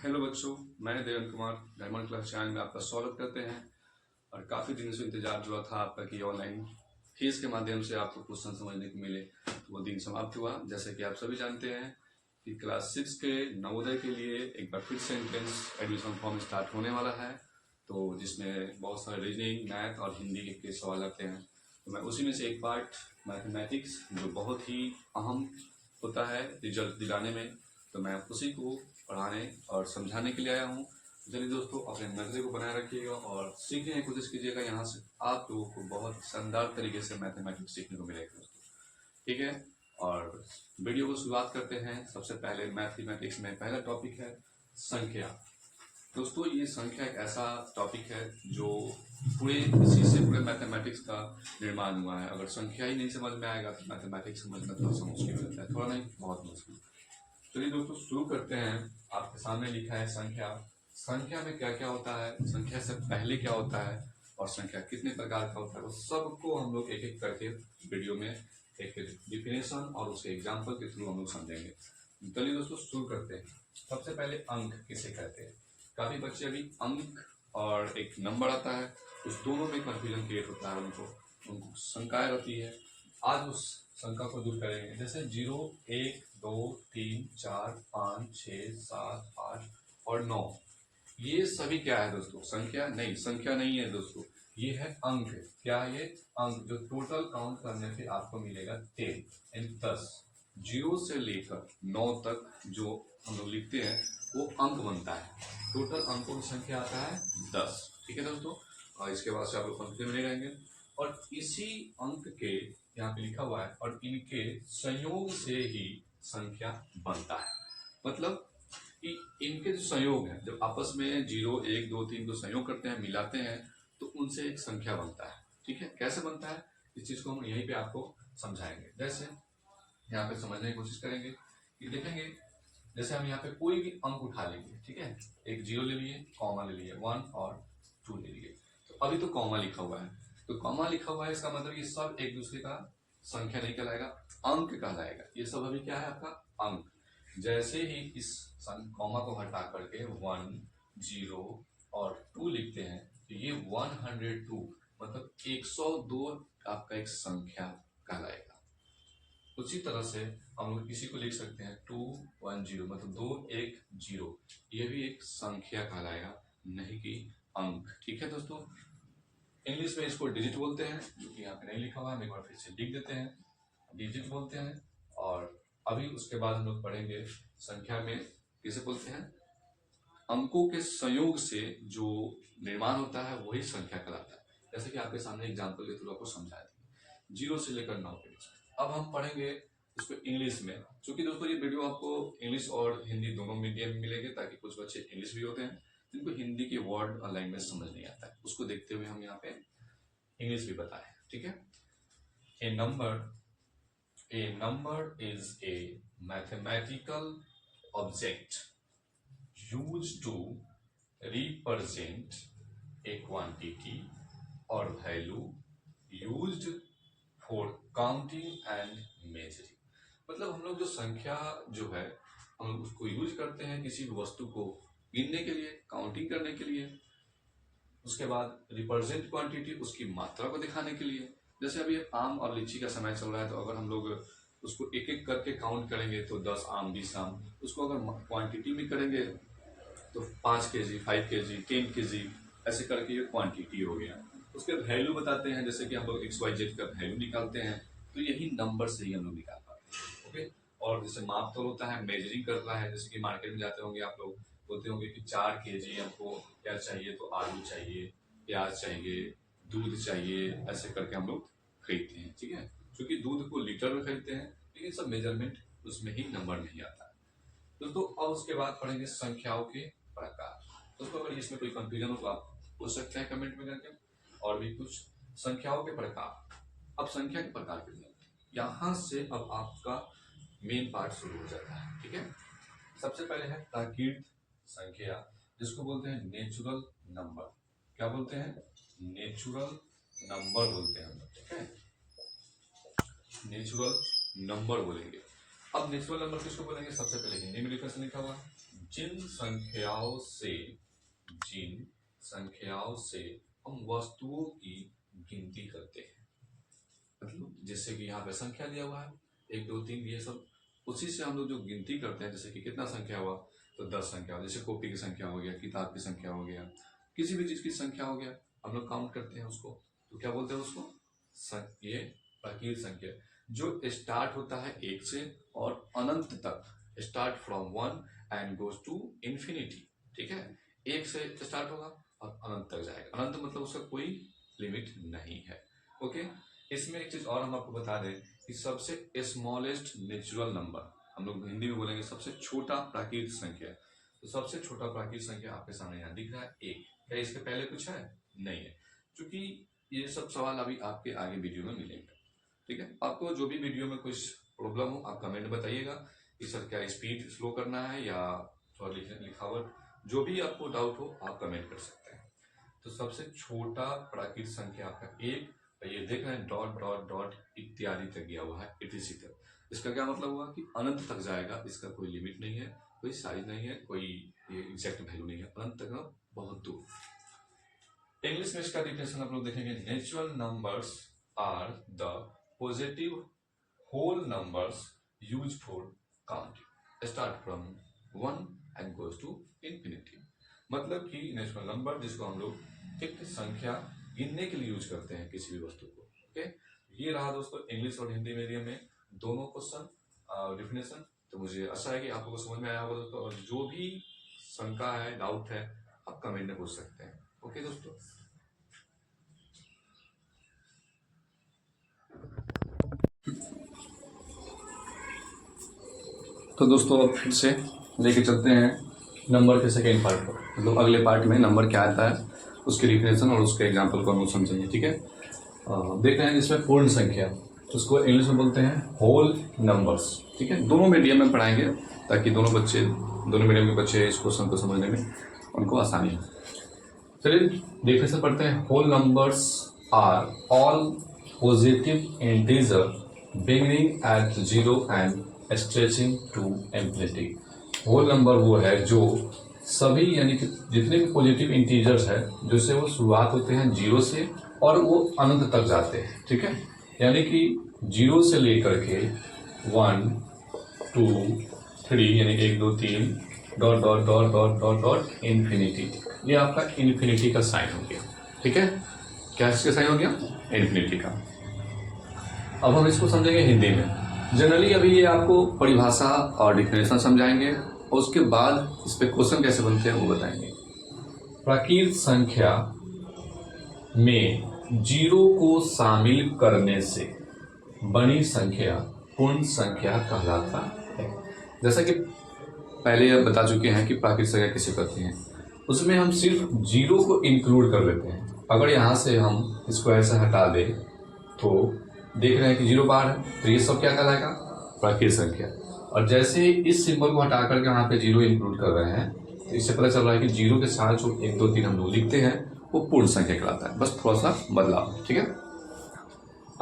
Hello बच्चों, मैं Devendra Kumar diamond class channel में आपका स्वागत करते हैं। और काफ़ी दिनों से इंतजार जो था आपका कि ऑनलाइन फीस के माध्यम से आपको क्वेश्चन समझने को मिले, तो वो दिन समाप्त हुआ। जैसे कि आप सभी जानते हैं कि क्लास 6 के नवोदय के लिए एक बार फिर से एंट्रेंस एडमिशन फॉर्म स्टार्ट होने वाला है, तो जिसमें बहुत सारे रीजनिंग, मैथ और हिंदी के सवाल आते हैं। तो मैं उसी में से एक पार्ट मैथमेटिक्स, जो बहुत ही अहम होता है रिजल्ट दिलाने में, तो मैं उसी को पढ़ाने और समझाने के लिए आया हूँ। चलिए दोस्तों, अपने नजरे को बनाए रखिएगा और सीखने की कोशिश कीजिएगा। यहाँ से आप लोगों को बहुत शानदार तरीके से मैथमेटिक्स सीखने को मिलेगा दोस्तों, ठीक है। और वीडियो को शुरुआत करते हैं। सबसे पहले मैथमेटिक्स में पहला टॉपिक है संख्या। दोस्तों, ये संख्या एक ऐसा टॉपिक है जो इसी से पूरे मैथमेटिक्स का निर्माण हुआ है। अगर संख्या ही नहीं समझ में आएगा तो मैथमेटिक्स समझना थोड़ा सा मुश्किल होता है, थोड़ा नहीं बहुत मुश्किल। चलिए दोस्तों, शुरू करते हैं। आपके सामने लिखा है संख्या। संख्या में क्या क्या होता है, संख्या से पहले क्या होता है और संख्या कितने प्रकार का होता है, वो सबको हम लोग एक एक करके वीडियो में एक डिफिनेशन और उसके एग्जाम्पल के थ्रू हम लोग समझेंगे। चलिए दोस्तों, शुरू करते हैं। सबसे पहले अंक किसे कहते हैं। काफी बच्चे अभी अंक और एक नंबर आता है, उस दोनों में कंफ्यूजन क्रिएट होता है, उनको शंकाएं रहती है। आज उस शंका को दूर करेंगे। जैसे 0, 1, 2, 3, 4, 5, 6, 7, 8 और 9, ये सभी क्या है दोस्तों, संख्या नहीं, संख्या नहीं है दोस्तों, ये है अंक। क्या है ये अंक, जो टोटल काउंट करने पे आपको मिलेगा 10 यानी 10। 0 से लेकर 9 तक जो हम लोग लिखते हैं वो अंक बनता है। टोटल अंकों की संख्या आता है 10, ठीक है दोस्तों। और इसके बाद से आप लोग कंफ्यूजन में नहीं रहेंगे। और इसी अंक के यहाँ पे लिखा हुआ है और इनके संयोग से ही संख्या बनता है। मतलब कि इनके जो संयोग है, जब आपस में 0, 1, 2, 3 को संयोग करते हैं, मिलाते हैं, तो उनसे एक संख्या बनता है, ठीक है। कैसे बनता है, इस चीज को हम यहीं पे आपको समझाएंगे। जैसे यहाँ पे समझने की कोशिश करेंगे कि देखेंगे, जैसे हम यहाँ पे कोई भी अंक उठा लेंगे, ठीक है। एक 0 ले लिए, कॉमा ले लिए, 1 और 2 ले लिए। तो अभी तो कॉमा लिखा हुआ है, तो कॉमा लिखा हुआ है, इसका मतलब ये सब एक दूसरे का संख्या नहीं कहलाएगा, अंक कहलाएगा। ये सब अभी क्या है, आपका अंक। जैसे ही इस कॉमा को हटा करके 1, 0 और 2 लिखते हैं, तो ये 102 मतलब 102 आपका एक संख्या कहलाएगा। उसी तरह से हम लोग इसी को लिख सकते हैं 210 मतलब 210, ये भी एक संख्या कहलाएगा, नहीं कि अंक, ठीक है दोस्तों। इंग्लिश में इसको डिजिट बोलते हैं, जो कि यहाँ पे नहीं लिखा हुआ है, हम एक बार फिर से लिख देते हैं, डिजिट बोलते हैं। और अभी उसके बाद हम लोग पढ़ेंगे संख्या में किसे बोलते हैं, अंकों के संयोग से जो निर्माण होता है वही संख्या कहलाता है। जैसे कि आपके सामने एग्जाम्पल के थ्रू आपको समझाया था, 0 से लेकर 9 के बीच। अब हम पढ़ेंगे इसको इंग्लिश में। क्योंकि दोस्तों ये वीडियो आपको इंग्लिश और हिंदी दोनों मीडियम में मिलेंगे, ताकि कुछ बच्चे इंग्लिश भी होते हैं जिनको हिंदी के वर्ड और लैंग्वेज समझ नहीं आता है, उसको देखते हुए हम यहाँ पे इंग्लिश भी बताए, ठीक है। A number is a mathematical object used to represent a quantity or value used for counting and measuring। मतलब हम लोग जो संख्या जो है, हम लोग उसको यूज करते हैं किसी भी वस्तु को गिनने के लिए, काउंटिंग करने के लिए। उसके बाद रिप्रेजेंट क्वांटिटी, उसकी मात्रा को दिखाने के लिए। जैसे अभी आम और लीची का समय चल रहा है, तो अगर हम लोग उसको एक एक करके काउंट करेंगे तो 10 आम, 20 आम। उसको अगर क्वांटिटी में करेंगे तो 5 kg, 5 kg, 10 kg, ऐसे करके ये क्वांटिटी हो गया। उसके वैल्यू बताते हैं, जैसे कि हम लोग XYZ का वैल्यू निकालते हैं, तो यही नंबर से ही हम लोग निकाल पाते हैं, ओके। और जैसे माप तोल होता है, मेजरिंग करता है, जैसे कि मार्केट में जाते होंगे आप लोग, बोलते होंगे कि 4 kg हमको क्या चाहिए, तो आलू चाहिए, प्याज चाहिए, दूध चाहिए, ऐसे करके हम लोग खरीदते हैं, ठीक है। क्योंकि दूध को लीटर में खरीदते हैं, लेकिन सब मेजरमेंट उसमें ही नंबर नहीं आता है दोस्तों। अब उसके बाद पढ़ेंगे संख्याओं के प्रकार। दोस्तों, अगर इसमें कोई कंफ्यूजन हो तो आप पूछ सकते हैं कमेंट में करके। और भी कुछ संख्याओं के प्रकार। अब संख्या के प्रकार के लिए यहाँ से अब आपका मेन पार्ट शुरू हो जाता है, ठीक है। सबसे पहले है प्राकृत संख्या, जिसको बोलते हैं नेचुरल नंबर। क्या बोलते हैं, नेचुरल नंबर बोलते हैं हम लोग, ठीक है। नेचुरल नंबर बोलेंगे। अब नेचुरल नंबर किसको बोलेंगे, सबसे पहले हिंदी में डिफिनेशन लिखा हुआ है, जिन संख्याओं से हम वस्तुओं की गिनती करते हैं, मतलब जैसे कि यहाँ पे संख्या दिया हुआ है 1 2 3, ये सब उसी से हम लोग जो गिनती करते हैं, जैसे कि कितना संख्या हुआ तो 10 संख्या हुआ, जैसे कॉपी की संख्या हो गया, किताब की संख्या हो गया, किसी भी चीज की संख्या हो गया, हम लोग काउंट करते हैं उसको, तो क्या बोलते हैं उसको? ये प्राकृत संख्या जो स्टार्ट होता है 1 से और अनंत तक, start from 1 and goes to infinity. ठीक है, 1 से स्टार्ट होगा और अनंत तक जाएगा। अनंत मतलब उसका कोई लिमिट नहीं है। ओके, इसमें एक चीज और हम आपको बता दें कि सबसे स्मॉलेस्ट नेचुरल नंबर, हम लोग हिंदी में बोलेंगे सबसे छोटा प्राकृत संख्या, तो सबसे छोटा प्राकृत संख्या आपके सामने यहाँ दिख रहा है 1। क्या इसके पहले कुछ है? नहीं है, क्योंकि ये सब सवाल अभी आपके आगे वीडियो में मिलेंगे। ठीक है, आपको जो भी वीडियो में कुछ प्रॉब्लम हो आप कमेंट बताइएगा कि सर क्या स्पीड स्लो करना है या थोड़ा लिखावट, जो भी आपको डाउट हो आप कमेंट कर सकते हैं। तो सबसे छोटा प्राकृत संख्या आपका 1, ये देख रहे हैं डॉट डॉट डॉट इत्यादि तक गया हुआ है, इसी तक। इसका क्या मतलब हुआ कि अनंत तक जाएगा, इसका कोई लिमिट नहीं है, कोई साइज नहीं है, कोई एग्जैक्ट वैल्यू नहीं है, अनंत तक बहुत दूर। इंग्लिश में इसका डिफिनेशन आप लोग देखेंगे, natural numbers are the positive whole numbers use for counting, start from 1 and goes to infinity. मतलब कि नेचुरल नंबर जिसको हम लोग एक संख्या गिनने के लिए यूज करते हैं किसी भी वस्तु को। ओके, ये रहा दोस्तों इंग्लिश और हिंदी मीडियम में दोनों क्वेश्चन डिफिनेशन। तो मुझे आशा है कि आप लोगों को समझ में आया होगा दोस्तों, और जो भी शंका है, डाउट है, आप कमेंट में पूछ सकते हैं। ओके दोस्तों, तो दोस्तों अब फिर से लेके चलते हैं नंबर के सेकेंड पार्ट पर, मतलब अगले पार्ट में नंबर क्या आता है, उसके डिफिनेशन और उसके एग्जाम्पल को हम लोग समझेंगे। ठीक है, देख रहे हैं इसमें पूर्ण संख्या, तो उसको इंग्लिश में बोलते हैं होल नंबर्स। ठीक है, दोनों मीडियम में पढ़ाएंगे ताकि दोनों मीडियम के बच्चे इस क्वेश्चन को समझने में उनको आसानी हो। चलिए डिफिनेशन पढ़ते हैं। Whole numbers are all positive integer beginning at 0 and stretching to infinity. Whole number वो है जो सभी यानी कि जितने भी पॉजिटिव इंटीजर्स है जिससे वो शुरुआत होते हैं 0 से और वो अनंत तक जाते हैं। ठीक है, यानी कि 0 से लेकर के 1 2 3 यानी 1 2 3 dot dot dot dot dot dot infinity, ये आपका इन्फिनिटी का साइन हो गया। ठीक है, क्या इसका साइन हो गया? इन्फिनिटी का। अब हम इसको समझेंगे हिंदी में। जनरली अभी ये आपको परिभाषा और डिफिनेशन समझाएंगे और उसके बाद इस पे क्वेश्चन कैसे बनते हैं वो बताएंगे। प्राकृत संख्या में 0 को शामिल करने से बनी संख्या पूर्ण संख्या कहलाता है। जैसा कि पहले बता चुके हैं कि प्राकृत संख्या किसे कहते हैं, उसमें हम सिर्फ 0 को इंक्लूड कर लेते हैं। अगर यहाँ से हम इसको ऐसे हटा दें तो देख रहे हैं कि 0 बाहर है, तो ये सब क्या कहलाएगा? प्राकृत संख्या। और जैसे ही इस सिंबल को हटा करके यहाँ पे 0 इंक्लूड कर रहे हैं तो इससे पता चल रहा है कि 0 के साथ जो 1 2 3 हम लोग लिखते हैं वो पूर्ण संख्या कहलाता है, बस थोड़ा सा बदलाव। ठीक है,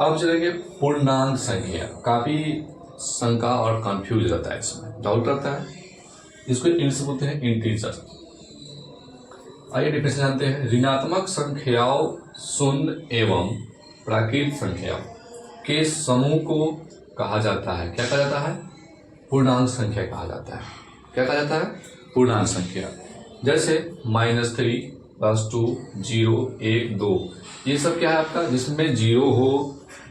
अब चलेंगे पूर्णांक संख्या। काफी शंका और कंफ्यूज रहता है, इसमें डाउट रहता है, इसको इंग्लिश में बोलते हैं इंटीजर। आइए डिफिनेशन जानते हैं। ऋणात्मक संख्याओं, शून्य एवं प्राकृत संख्याओं के समूह को कहा जाता है, क्या कहा जाता है? पूर्णांक संख्या कहा जाता है। क्या कहा जाता है? पूर्णांक संख्या। जैसे -3 +2 0 1 2, ये सब क्या है आपका? जिसमें 0 हो,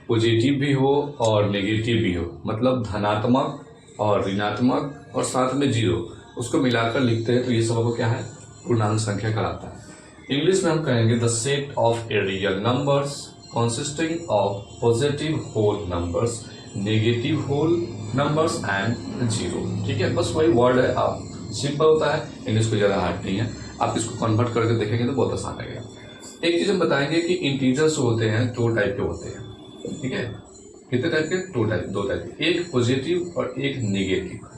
पॉजिटिव भी हो और नेगेटिव भी हो, मतलब धनात्मक और ऋणात्मक और साथ में 0, उसको मिलाकर लिखते हैं तो ये सब आपको क्या है? पूर्णांक संख्या कहलाता है। इंग्लिश में हम कहेंगे the set of a real numbers consisting of positive whole numbers, negative whole numbers and 0। ठीक है, बस वही वर्ड है, आप सिंपल होता है, इंग्लिश को ज़्यादा हार्ड नहीं है। आप इसको कन्वर्ट करके देखेंगे तो बहुत आसान लगेगा। एक चीज़ हम बताएंगे कि इंटीजर्स होते हैं 2 टाइप के होते हैं। ठीक है, कितने टाइप के? 2 टाइप के, एक पॉजिटिव और एक नेगेटिव।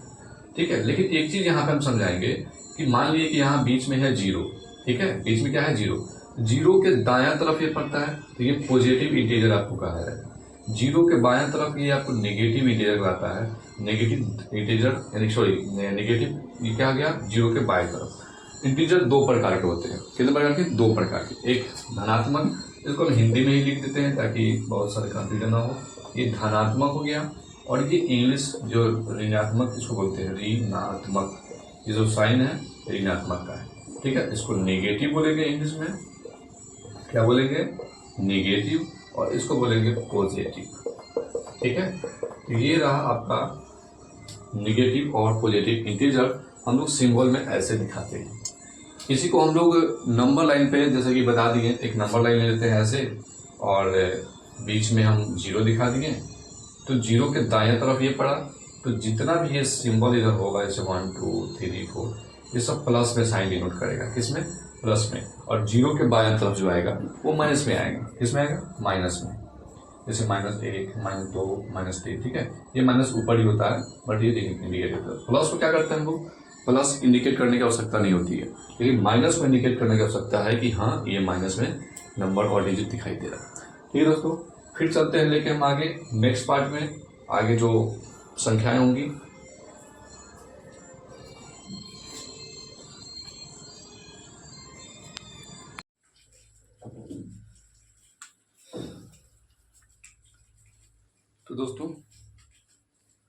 ठीक है, लेकिन एक चीज़ यहाँ पे हम समझाएंगे कि मान लीजिए कि यहाँ बीच में है 0। ठीक है, बीच में क्या है? 0 के दायां तरफ ये पड़ता है तो ये पॉजिटिव इंटीजर आपको कहा है, जीरो के बाएं तरफ ये आपको नेगेटिव इंटीजर आता है, नेगेटिव इंटीजर यानी सॉरी नेगेटिव, ये क्या आ गया, जीरो के बाएं तरफ। इंटीजर दो प्रकार के होते हैं, कितने प्रकार के, दो प्रकार के। एक धनात्मक, इसको हम हिंदी में ही लिख देते हैं ताकि बहुत सारे कंफ्यूजन ना हो। ये धनात्मक हो गया, और ये इंग्लिश जो ऋणात्मक इसको बोलते हैं ऋणात्मक, ये जो साइन है ऋणात्मक का है, ठीक है। इसको नेगेटिव बोलेंगे इंग्लिश में, क्या बोलेंगे, नेगेटिव, और इसको बोलेंगे पॉजिटिव, ठीक है। तो ये रहा आपका नेगेटिव और पॉजिटिव इंटीजर, हम लोग सिंबल में ऐसे दिखाते हैं। इसी को हम लोग नंबर लाइन पे जैसे कि बता दिए, एक नंबर लाइन ले लेते हैं ऐसे, और बीच में हम जीरो दिखा दिए, तो जीरो के दाएं तरफ ये पड़ा, तो जितना भी ये सिंबल इधर होगा, जैसे 1 2 3 4, ये सब प्लस में साइन डिनोट करेगा, किसमें, प्लस में। और जीरो के बाएं तरफ जो आएगा वो माइनस में आएगा, किसमें आएगा, माइनस में। जैसे -1 -2 -3, ठीक है। ये माइनस ऊपर ही होता है, बट ये इंडिकेट होता है। प्लस को क्या करते हैं हम लोग, प्लस इंडिकेट करने की आवश्यकता नहीं होती है, लेकिन माइनस को इंडिकेट करने की आवश्यकता है कि हाँ ये माइनस में नंबर और डिजिट दिखाई दे रहा है। ठीक है दोस्तों, फिर चलते हैं लेके हम आगे नेक्स्ट पार्ट में, आगे जो संख्याएं होंगी। तो दोस्तों,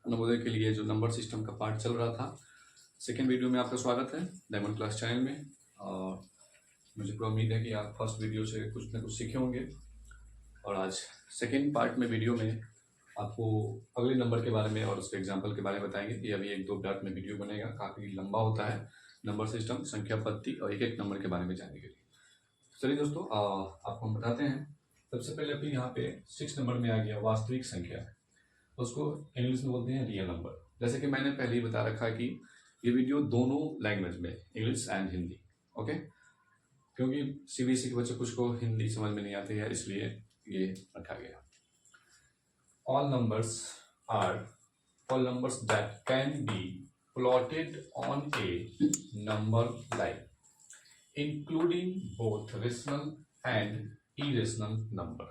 नवोदय के लिए जो नंबर सिस्टम का पार्ट चल रहा था, सेकेंड वीडियो में आपका स्वागत है डायमंड क्लास चैनल में। और मुझे पूरा उम्मीद है कि आप फर्स्ट वीडियो से कुछ ना कुछ सीखे होंगे, और आज सेकेंड पार्ट में वीडियो में आपको अगले नंबर के बारे में और उसके एग्जाम्पल के बारे में बताएंगे। ये अभी 1-2 पार्ट में वीडियो बनेगा, काफ़ी लंबा होता है नंबर सिस्टम, संख्या पत्ती और एक एक नंबर के बारे में जानने के लिए। चलिए दोस्तों, आपको हम बताते हैं। सबसे पहले अभी यहाँ पे 6 नंबर में आ गया वास्तविक संख्या, उसको इंग्लिश में बोलते हैं रियल नंबर। जैसे कि मैंने पहले ही बता रखा है कि ये वीडियो दोनों लैंग्वेज में, इंग्लिश एंड हिंदी, ओके, क्योंकि सीबीएसई के बच्चे कुछ को हिंदी समझ में नहीं आती है, इसलिए ये रखा गया। All numbers that can be plotted on A number line including both rational and irrational number.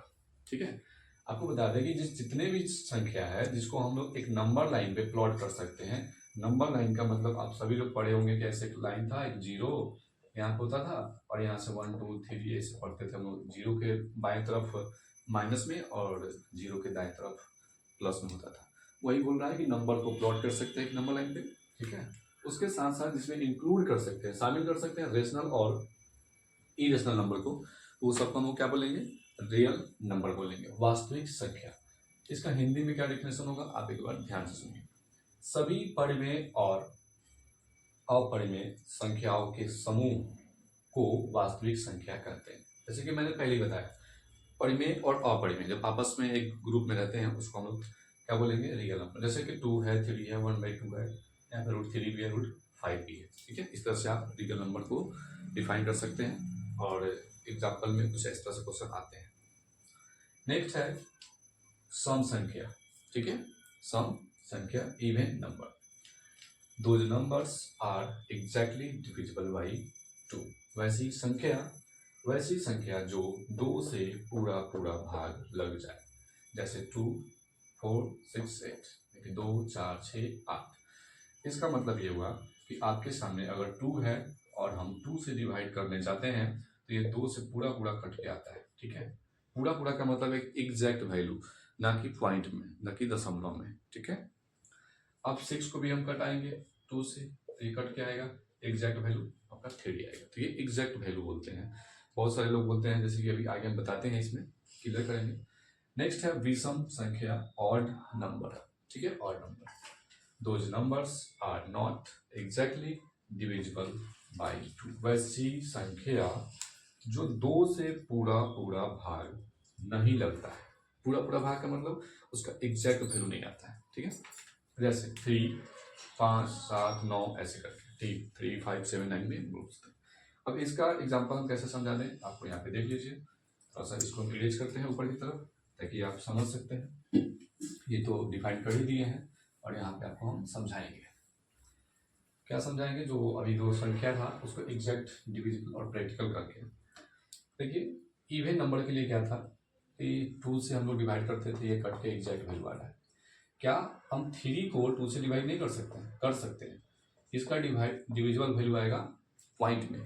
ठीक है, आपको बता दें कि जितने भी संख्या है जिसको हम लोग एक नंबर लाइन पे प्लॉट कर सकते हैं। नंबर लाइन का मतलब आप सभी लोग पढ़े होंगे कि ऐसे एक लाइन था, एक जीरो यहाँ पे होता था, और यहाँ से 1 2 3 ऐसे पढ़ते थे हम लोग। जीरो के बाएं तरफ माइनस में और जीरो के दाएं तरफ प्लस में होता था। वही बोल रहा है कि नंबर को प्लॉट कर सकते हैं एक नंबर लाइन पे, ठीक है। उसके साथ साथ इसमें इंक्लूड कर सकते हैं, शामिल कर सकते हैं रेशनल और इरेशनल नंबर को। वो सबको हम क्या बोलेंगे, रियल नंबर बोलेंगे, वास्तविक संख्या। इसका हिंदी में क्या डेफिनेशन होगा, आप एक बार ध्यान से सुनिए। सभी परिमेय और अपरिमेय संख्याओं के समूह को वास्तविक संख्या कहते हैं। जैसे कि मैंने पहले ही बताया, परिमेय और अपरिमेय जब आपस में एक ग्रुप में रहते हैं उसको हम लोग क्या बोलेंगे, रियल नंबर। जैसे कि 2 है, 3 है, 1/2 है, या फिर √3 भी है, √5 भी है, ठीक है। इस तरह से आप रियल नंबर को डिफाइन कर सकते हैं, और एग्जाम्पल में कुछ इस तरह से क्वेश्चन आते हैं। नेक्स्ट है सम संख्या, ठीक है। सम संख्या, even number. Those numbers are exactly divisible by 2। वैसी संख्या जो 2 से पूरा भाग लग जाए, जैसे 2 4 6 8, 2 4 6 8। इसका मतलब ये हुआ कि आपके सामने अगर 2 है और हम 2 से डिवाइड करने जाते हैं तो ये 2 से पूरा कट के आता है, ठीक है। पूरा का मतलब एक एग्जैक्ट वैल्यू, ना कि पॉइंट में, ना कि दशमलव में, ठीक है। अब 6 को भी हम कटाएंगे 2 से, तो ये कट के आएगा, एग्जैक्ट वैल्यू आपका 3 आएगा। तो ये एग्जैक्ट वैल्यू बोलते हैं। बहुत सारे लोग बोलते हैं, जैसे कि अभी आगे हम बताते हैं, इसमें क्लियर करेंगे। नेक्स्ट है विषम संख्या, ऑड नंबर, ठीक है। Odd number, those numbers are not exactly divisible by 2। वैसी संख्या जो 2 से पूरा भाग नहीं लगता है। पूरा भाग का मतलब उसका एग्जैक्ट वैल्यू नहीं आता है, ठीक है। जैसे 3 5 7 9 ऐसे करके 3 5 7 9 में बोलते हैं। अब इसका एग्जांपल हम कैसे समझा दें, आपको यहाँ पे देख लीजिए। थोड़ा सा इसको इरेज करते हैं ऊपर की तरफ ताकि आप समझ सकते हैं। ये तो डिफाइन कर ही दिए हैं, और यहाँ पे आपको हम समझाएंगे। क्या समझाएंगे, जो अभी जो संख्या था उसको एग्जैक्ट डिविजिबल और प्रैक्टिकल करके। देखिए, इवन नंबर के लिए क्या था, 2 से हम लोग डिवाइड करते थे, ये कट के एग्जैक्ट वैल्यू आ रहा है। क्या हम 3 को 2 से डिवाइड नहीं कर सकते हैं? कर सकते हैं। इसका डिविजिबल वैल्यू आएगा पॉइंट में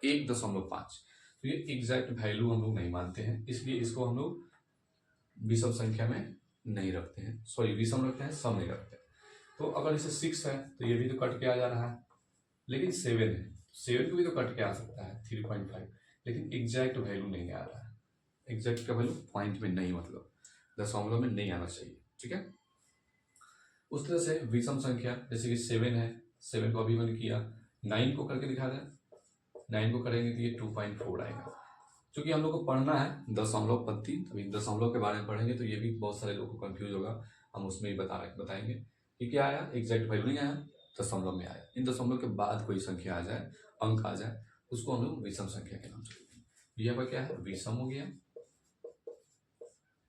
1.5। तो ये एग्जैक्ट वैल्यू हम लोग नहीं मानते हैं, इसलिए इसको हम लोग विषम संख्या में नहीं रखते हैं, सॉरी विषम रखते हैं, सम नहीं रखते। तो अगर इसे 6 है तो ये भी तो कट के आ जा रहा है, लेकिन 7 है, 7 को भी तो कट के आ सकता है 3.5, लेकिन एग्जैक्ट वैल्यू नहीं आ रहा है। एग्जैक्ट का वैल्यू पॉइंट में नहीं, मतलब दशमलव में नहीं आना चाहिए, ठीक है। उस तरह से विषम संख्या जैसे कि 7 है, 7 को अभी मैंने किया, 9 को करके दिखा दें, 9 को करेंगे तो ये 2.4 आएगा। क्योंकि हम लोग को पढ़ना है दशमलव पद्धति, अभी दशमलव के बारे में पढ़ेंगे तो ये भी बहुत सारे लोगों को कंफ्यूज होगा, हम उसमें ही बताएंगे कि क्या आया, एग्जैक्ट वैल्यू नहीं आया, दशमलव में आया। इन दशमलव के बाद कोई संख्या आ जाए, अंक आ जाए, उसको हम लोग विषम संख्या के नाम से लेते हैं। ये आपका क्या है, विषम हो गया,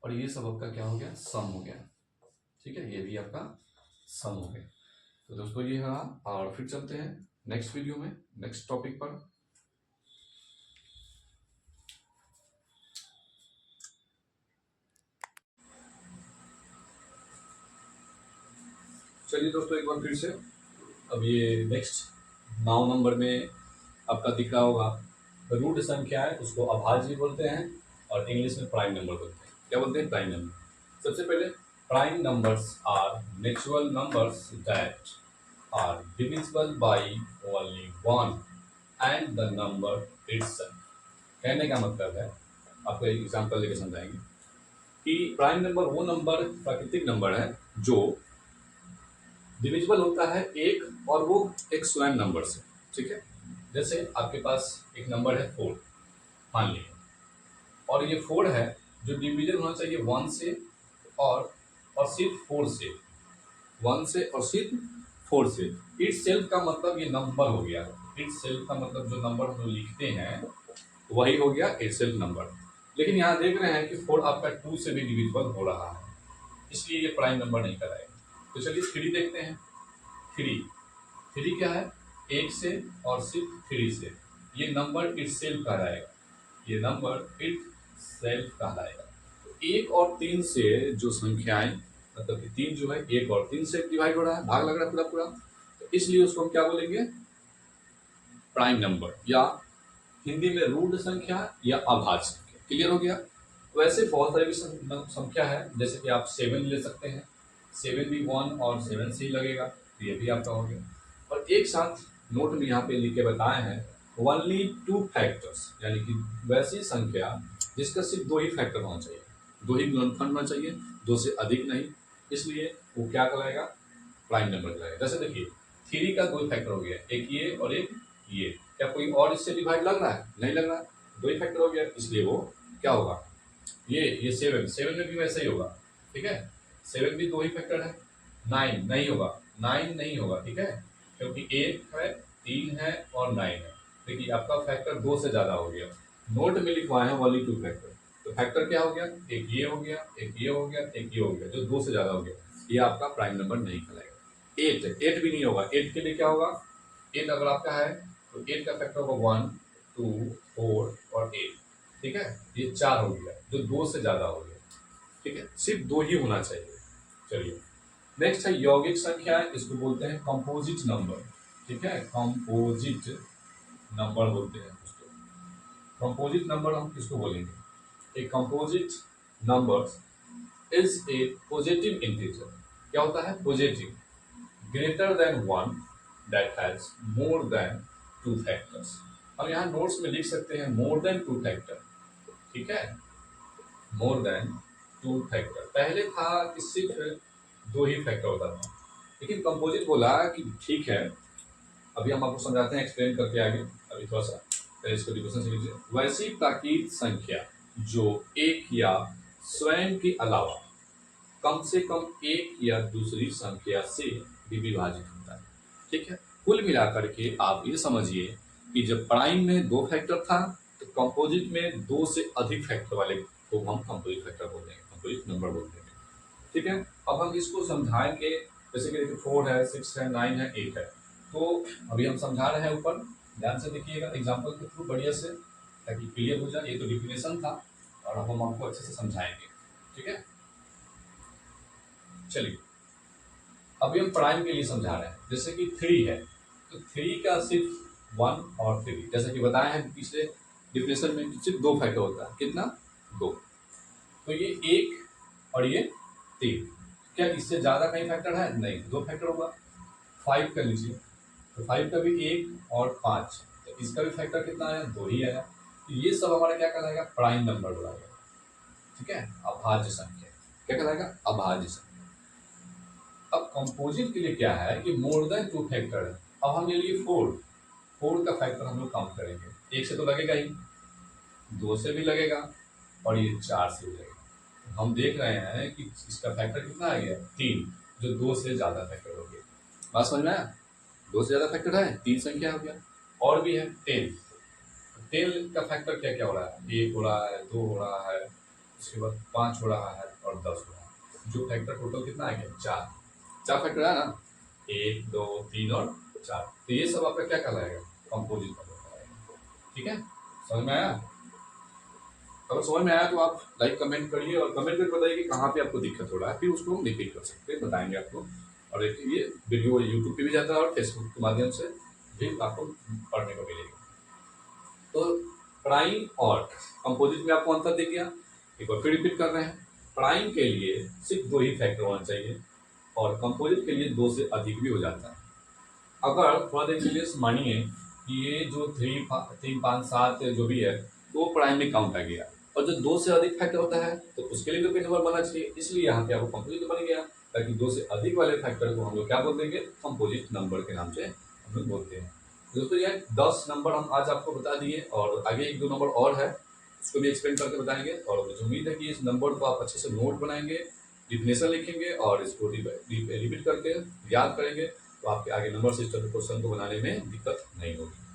और ये सब आपका क्या हो गया, सम हो गया, ठीक है। ये भी आपका सम हो गया। तो दोस्तों ये है, और फिर चलते हैं नेक्स्ट वीडियो में नेक्स्ट टॉपिक पर। चलिए दोस्तों, एक बार फिर से, अब ये नेक्स्ट 9 नंबर में आपका दिख रहा होगा, रूट संख्या है उसको अभाज्य बोलते हैं, और इंग्लिश में प्राइम नंबर बोलते हैं। क्या बोलते हैं, प्राइम नंबर। सबसे पहले, prime numbers are natural numbers that are divisible by only 1 and the number itself. कहने का मतलब है, आपको एक एग्जांपल लेके समझाएंगे कि प्राइम नंबर वो नंबर प्राकृतिक नंबर है जो डिविजिबल होता है एक, और वो एक स्वयं नंबर से, ठीक है। जैसे आपके पास एक नंबर है 4 मान लीजिए, और ये 4 है जो डिविजन होना चाहिए 1 से और सिर्फ 4 से, 1 से और सिर्फ 4 से। इट सेल्फ का मतलब ये नंबर हो गया, इट सेल्फ का मतलब जो नंबर हम लोग लिखते हैं वही हो गया इट सेल्फ नंबर। लेकिन यहाँ देख रहे हैं कि 4 आपका 2 से भी डिविजिबल हो रहा है, इसलिए ये प्राइम नंबर नहीं कराएगा। तो चलिए 3 देखते हैं। 3 क्या है, 1 से और सिर्फ 3 से, ये नंबर इट सेल्फ कहलाएगा, ये नंबर इट सेल्फ कहलाएगा। तो 1 और 3 से जो संख्याएं, मतलब कि 3 जो है 1 और 3 से डिवाइड हो रहा है, भाग लग रहा है पूरा पूरा, तो इसलिए उसको हम क्या बोलेंगे, प्राइम नंबर, या हिंदी में रूट संख्या या अभाज्य संख्या। क्लियर हो गया। वैसे बहुत सारी भी संख्या है, जैसे कि आप 7 ले सकते हैं, 7 भी 1 और 7 से ही लगेगा, तो ये भी आपका हो गया। और एक साथ नोट में यहाँ पे लिख के बताए हैं ओनली 2 फैक्टर्स, यानी कि वैसी संख्या जिसका सिर्फ 2 ही फैक्टर होना चाहिए, 2 ही गुणनखंड होना चाहिए, 2 से अधिक नहीं, इसलिए वो क्या कहलाएगा, प्राइम नंबर कहलाएगा। जैसे देखिए 3 का 2 फैक्टर हो गया, एक ये और एक ये, क्या कोई और इससे डिवाइड लग रहा है, नहीं लग रहा है, 2 ही फैक्टर हो गया, इसलिए वो क्या होगा, ये 7 में भी वैसे ही होगा, ठीक है। 7 भी 2 ही फैक्टर है। 9 नहीं होगा, 9 नहीं होगा, ठीक है, क्योंकि 1 है, 3 है और 9 है। देखिए आपका फैक्टर 2 से ज़्यादा हो गया, नोट में लिखवाए हैं ओनली 2 फैक्टर, तो फैक्टर क्या हो गया, एक ये हो गया, एक ये हो गया, एक ये हो गया, जो 2 से ज़्यादा हो गया, ये आपका प्राइम नंबर नहीं कहलाएगा। 8 भी नहीं होगा, 8 के लिए क्या होगा, 8 अगर आपका है तो 8 का फैक्टर होगा 1, 2, 4 और 8, ठीक है, ये 4 हो गया, जो 2 से ज़्यादा हो गया, ठीक है, सिर्फ 2 ही होना चाहिए। चलिए नेक्स्ट है यौगिक संख्या, इसको बोलते हैं कंपोजिट नंबर, ठीक है, कंपोजिट नंबर बोलते हैं उसको। कंपोजिट नंबर हम किसको बोलेंगे, एक composite number is A positive integer. क्या होता है, positive, greater than 1 that has more than 2 factors. हम यहाँ नोट्स में लिख सकते हैं मोर देन 2 फैक्टर, ठीक है, मोर देन 2 फैक्टर। पहले था कि सिर्फ 2 ही फैक्टर होता था, लेकिन कंपोजिट बोला कि ठीक है, अभी हम आपको समझाते हैं एक्सप्लेन करके आगे, अभी थोड़ा सा पहले इसको डिस्कशन से लीजिए। वैसी प्राकृतिक संख्या जो एक या स्वयं के अलावा कम से कम एक या दूसरी संख्या से भी विभाजित होता है, ठीक है। कुल मिलाकर के आप ये समझिए कि जब प्राइम में 2 फैक्टर था, तो कंपोजिट में 2 से अधिक फैक्टर वाले को हम कंपोजिट फैक्टर बोलते हैं, कंपोजिट नंबर बोलते हैं, ठीक है। अब हम इसको समझाएंगे, जैसे कि देखिए 4 है, 6 है, 9 है, 8 है, तो अभी हम समझा रहे हैं, ऊपर ध्यान से देखिएगा एग्जाम्पल के थ्रू बढ़िया से, ताकि क्लियर हो जाए। ये तो डिफिनेशन था, और अब हम आपको अच्छे से समझाएंगे, ठीक है। चलिए अभी हम प्राइम के लिए समझा रहे हैं। जैसे कि 3 है तो 3 का सिर्फ 1 और 3, जैसे कि बताया है पिछले डिफिनेशन में कि सिर्फ 2 फैक्टर होता है। कितना? 2। तो ये 1 और ये 3, क्या इससे ज़्यादा कहीं फैक्टर है? नहीं, 2 फैक्टर होगा। 5 कर लीजिए तो 5 का भी 1 और 5, तो इसका भी फैक्टर कितना है? 2 ही है। तो ये सब हमारा क्या कहलाएगा? प्राइम नंबर कहलाएगा, ठीक है, अभाज्य संख्या। क्या कहलाएगा? अभाज्य संख्या। अब कंपोजिट के लिए क्या है कि मोर देन 2 फैक्टर है। अब हम ले लिए 4 का फैक्टर हम लोग काउंट करेंगे। 1 से तो लगेगा ही, 2 से भी लगेगा और ये 4 से भी लगेगा। हम देख रहे हैं कि इसका फैक्टर कितना आ गया? 3, जो 2 से ज़्यादा फैक्टर हो गया। बात समझ में आया? 2 से ज़्यादा फैक्टर है, 3 संख्या हो गया। और भी है 10। 10 का फैक्टर क्या क्या हो रहा है? 1 हो रहा है, 2 हो रहा है, उसके बाद 5 हो रहा है और 10 हो रहा है। जो फैक्टर टोटल कितना आ गया? 4 फैक्टर है ना, 1, 2, 3 और 4। तो ये सब आपका क्या कहलाएगा? कंपोजिट नंबर कहलाएगा, ठीक है। समझ में आया? अगर समझ में आया तो आप लाइक कमेंट करिए और कमेंट करके बताइए कि कहाँ पे आपको दिक्कत हो रहा है, फिर उसको हम रिपीट कर सकते हैं, बताएंगे आपको। और देखिए ये वीडियो यूट्यूब पे भी जाता है और फेसबुक के माध्यम से भी आपको पढ़ने को मिलेगा। तो प्राइम और कंपोजिट में आपको अंतर दिख गया। एक बार फिर रिपीट कर रहे हैं। प्राइम के लिए सिर्फ 2 ही फैक्टर होना चाहिए और कंपोजिट के लिए 2 से अधिक भी हो जाता है। अगर थोड़ा देर के लिए मानिए कि ये जो 3, 5, 7 जो भी है वो प्राइम में काउंट आ गया, और जो 2 से अधिक फैक्टर होता है तो उसके लिए तो कोई नंबर बनना चाहिए, इसलिए यहाँ पे आपको कंपोजिट बन गया। ताकि 2 से अधिक वाले फैक्टर को हम लोग क्या बोल देंगे? कंपोजिट नंबर के नाम से हम लोग बोलते हैं। दोस्तों ये 10 नंबर हम आज आपको बता दिए और आगे 1-2 नंबर और है, उसको भी एक्सप्लेन करके बताएंगे। और मुझे उम्मीद है कि इस नंबर को आप अच्छे से नोट बनाएंगे, डिफिनेशन लिखेंगे और इसको रिपीट करके याद करेंगे, तो आपके आगे नंबर सिस्टम के क्वेश्चन को बनाने में दिक्कत नहीं होगी।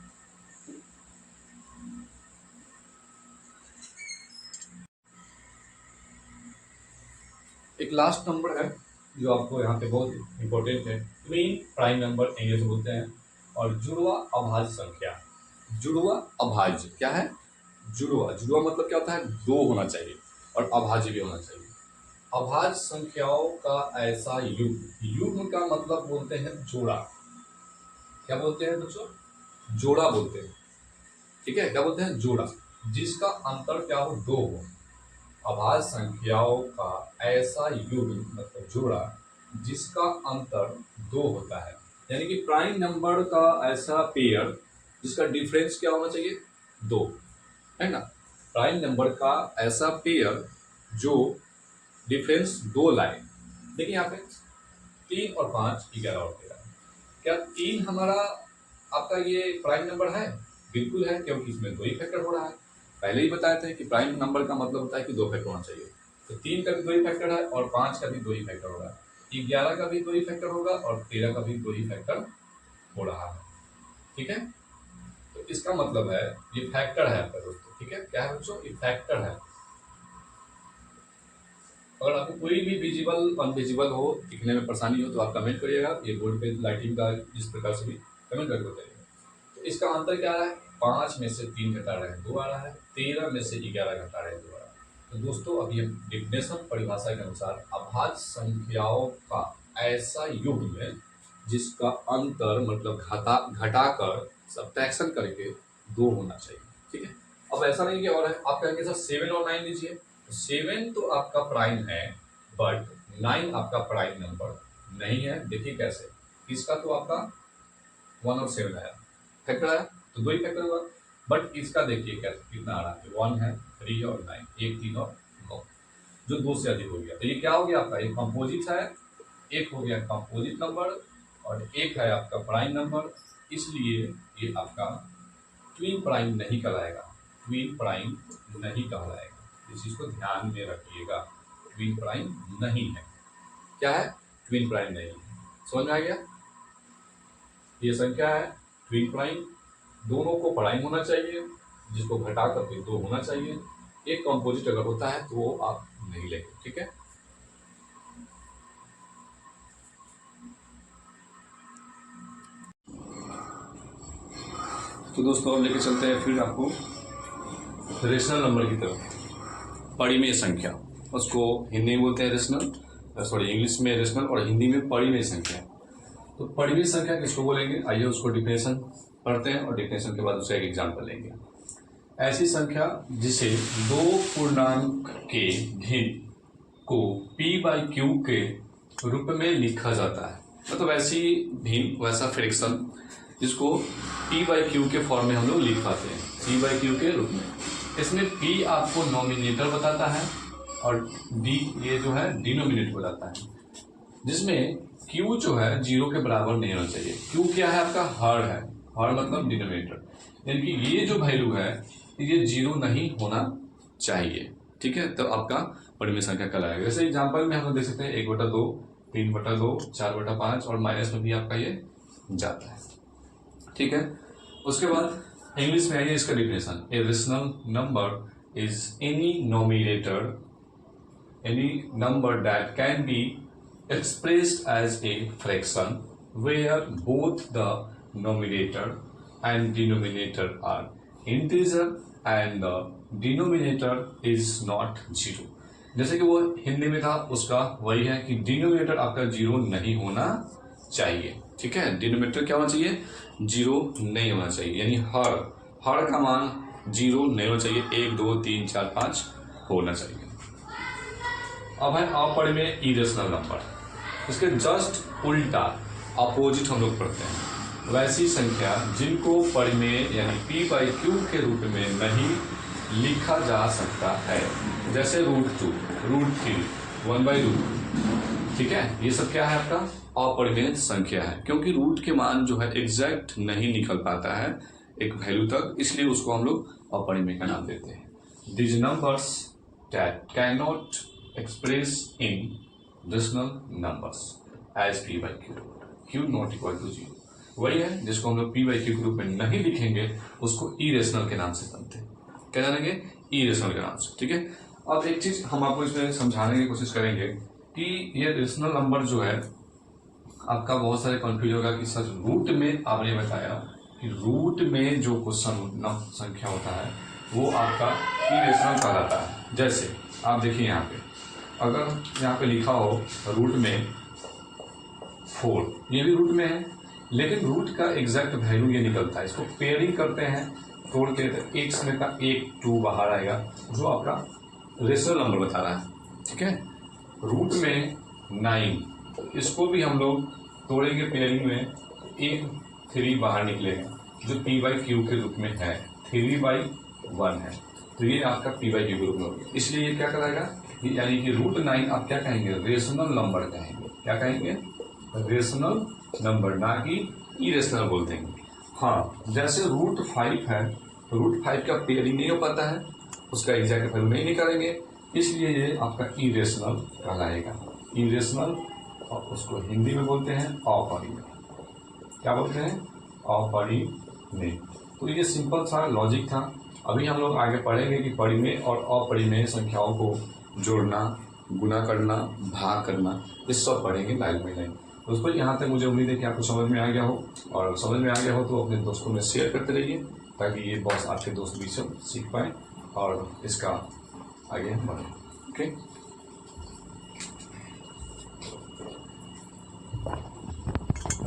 एक लास्ट नंबर है जो आपको यहाँ पे बहुत इंपॉर्टेंट है, ट्विन प्राइम नंबर इंग्लिश बोलते हैं, और जुड़वा अभाज्य संख्या। जुड़वा अभाज्य क्या है? जुड़वा मतलब क्या होता है? 2 होना चाहिए और अभाज्य भी होना चाहिए। अभाज्य संख्याओं का ऐसा युग्म का मतलब बोलते हैं जोड़ा। क्या बोलते हैं बच्चों? जोड़ा बोलते हैं, ठीक है। क्या बोलते हैं? जोड़ा, जिसका अंतर क्या हो? 2 हो। अभाज्य संख्याओं का ऐसा युग्म मतलब जोड़ा जिसका अंतर 2 होता है, यानी कि प्राइम नंबर का ऐसा पेयर जिसका डिफरेंस क्या होना चाहिए? 2, है ना। प्राइम नंबर का ऐसा पेयर जो डिफरेंस 2 लाए। देखिए यहाँ पे 3 और 5, 11 और 13। क्या 3 हमारा आपका ये प्राइम नंबर है? बिल्कुल है, क्योंकि इसमें 2 ही फैक्टर हो रहा है। पहले ही बताए थे कि प्राइम नंबर का मतलब होता है कि 2 फैक्टर होना चाहिए। तो 3 का भी 2 ही फैक्टर है और 5 का भी 2 ही फैक्टर हो रहा है। 11 का भी 2 ही फैक्टर होगा और 13 का भी 2 ही फैक्टर हो रहा है, ठीक है। तो इसका मतलब है ये फैक्टर है आपका दोस्तों, ठीक है। क्या है बच्चों? ये फैक्टर है। अगर आपको कोई भी विजिबल अनविजिबल हो, दिखने में परेशानी हो तो आप कमेंट करिएगा। ये बोर्ड पे लाइटिंग का जिस प्रकार से भी कमेंट करके बताइएगा। तो इसका अंतर क्या है? 5 में से 3 घटा रहे हैं 2 आ रहा है, 13 में से 11 घटा रहे हैं 2 आ रहा है। तो दोस्तों अभी हम डिफिनेशन परिभाषा के अनुसार अभाज्य संख्याओं का ऐसा युग्म है जिसका अंतर मतलब घटाकर सब्ट्रैक्शन करके 2 होना चाहिए, ठीक है। अब ऐसा नहीं कि और है, आप कहेंगे सर 7 और 9 लीजिए। 7 तो आपका प्राइम है बट 9 आपका प्राइम नंबर नहीं है। देखिए कैसे, इसका तो आपका 1 और 7 आया, फैक्टर आया तो 2 ही फैक्टर हुआ। बट इसका देखिए क्या कितना आ रहा है? 1 है, 3 और 9, 1, 3 और 9, जो 2 से अधिक हो गया। तो ये क्या हो गया आपका? ये कंपोजिट है, एक हो गया कंपोजिट नंबर और एक है आपका प्राइम नंबर, इसलिए ये आपका ट्विन प्राइम नहीं कहलाएगा। ट्विन प्राइम नहीं कहलाएगा, इस चीज को ध्यान में रखिएगा। ट्विन प्राइम नहीं है। क्या है? ट्विन प्राइम नहीं है। समझ में आ गया? ये संख्या है ट्विन प्राइम, दोनों को प्राइम होना चाहिए, जिसको घटा करके 2 होना चाहिए। एक कंपोजिट अगर होता है तो वो आप नहीं लेंगे, ठीक है। तो दोस्तों अब लेके चलते हैं फिर आपको रेशनल नंबर की तरफ। परिमेय संख्या, उसको हिंदी में बोलते हैं रेशनल, सॉरी इंग्लिश में रेशनल और हिंदी में परिमेय संख्या। तो परिमेय संख्या किसको बोलेंगे, आइए उसको डिफिनेशन पढ़ते हैं और डिफिनेशन के बाद उसका एक एग्जाम्पल लेंगे। ऐसी संख्या जिसे दो पूर्णांक के भिन्न को p/q के रूप में लिखा जाता है, मतलब ऐसी भिन्न वैसा फ्रैक्शन जिसको p/q के फॉर्म में हम लोग लिख पाते हैं, p/q के रूप में। इसमें p आपको नॉमिनेटर बताता है और d ये जो है डिनोमिनेटर बताता है, जिसमें q जो है 0 के बराबर नहीं होना चाहिए। q क्या है आपका, हर है, हर मतलब डिनोमिनेटर, यानी कि ये जो वैल्यू है ये 0 नहीं होना चाहिए, ठीक है। तो आपका परिमेय संख्या कहलाएगा। जैसे एग्जाम्पल में हम लोग देख सकते हैं 1/2, 3/2, 4/5 और माइनस में भी आपका ये जाता है, ठीक है। उसके बाद इंग्लिश में आइए इसका definition. A rational number is any number that can be expressed as a fraction where both the numerator and denominator are integer and the denominator is not zero। जैसे कि वो हिंदी में था उसका वही है कि डिनोमिनेटर आपका 0 नहीं होना चाहिए, ठीक है। डिनोमिनेटर क्या होना चाहिए, 0 नहीं होना चाहिए, यानी हर का मान 0 नहीं होना चाहिए, 1 2 3 4 5 होना चाहिए। अब है अपरिमेय इरेशनल नंबर, इसके जस्ट उल्टा अपोजिट हम लोग पढ़ते हैं। वैसी संख्या जिनको परिमेय यानी p/q के रूप में नहीं लिखा जा सकता है, जैसे √2, √3, 1/√, ठीक है। ये सब क्या है आपका अपरिमेय संख्या है, क्योंकि रूट के मान जो है एग्जैक्ट नहीं निकल पाता है एक वैल्यू तक, इसलिए उसको हम लोग अपरिमेय का नाम देते हैं। These numbers that cannot express in rational numbers as p/q, q not equal to 0, वही है जिसको हम लोग p/q के रूप में नहीं लिखेंगे उसको इरेशनल के नाम से जानते हैं। क्या जानेंगे, इरेशनल के नाम से, ठीक है। अब एक चीज हम आपको इसमें समझाने की कोशिश करेंगे कि ये रेशनल नंबर जो है आपका बहुत सारे कंफ्यूज होगा कि सर रूट में आपने बताया कि रूट में जो क्वेश्चन संख्या होता है वो आपका इरेशनल कहलाता है। जैसे आप देखिए यहाँ पे अगर यहाँ पे लिखा हो रूट में 4, ये भी रूट में है, लेकिन रूट का एग्जैक्ट वैल्यू ये निकलता है, इसको पेयरिंग करते हैं तोड़ते हैं तो एक समय का 1 2 बाहर आएगा, जो आपका रेशनल नंबर बता रहा है, ठीक है। रूट में 9, इसको भी हम लोग तोड़ेंगे पेयरिंग में, 1 3 बाहर निकलेगा जो p/q के रूप में है, 3/1 है, तो ये आपका p/q के रूप में होगा, इसलिए ये क्या कहलाएगा, यानी कि √9 आप क्या कहेंगे, रेशनल नंबर कहेंगे। क्या कहेंगे, रेशनल नंबर, ना कि इरेशनल बोल देंगे। हाँ, जैसे √5 है, √5 का पेयरिंग नहीं हो पाता है, उसका एग्जैक्ट वैल्यू नहीं निकालेंगे, इसलिए ये आपका इरेशनल कहलाएगा। इरेशनल, और उसको हिंदी में बोलते हैं अपरिमेय। क्या बोलते हैं, अपरिमेय। तो ये सिंपल सा लॉजिक था। अभी हम लोग आगे पढ़ेंगे कि परिमेय और अपरिमेय संख्याओं को जोड़ना, गुना करना, भाग करना, ये सब पढ़ेंगे लाइन बाई लाइन। दोस्तों यहाँ तक मुझे उम्मीद है कि आपको समझ में आ गया हो, और समझ में आ गया हो तो अपने दोस्तों में शेयर करते रहिए ताकि ये बॉस आपके दोस्त भी सब सीख पाएँ और इसका आगे बढ़े। ओके।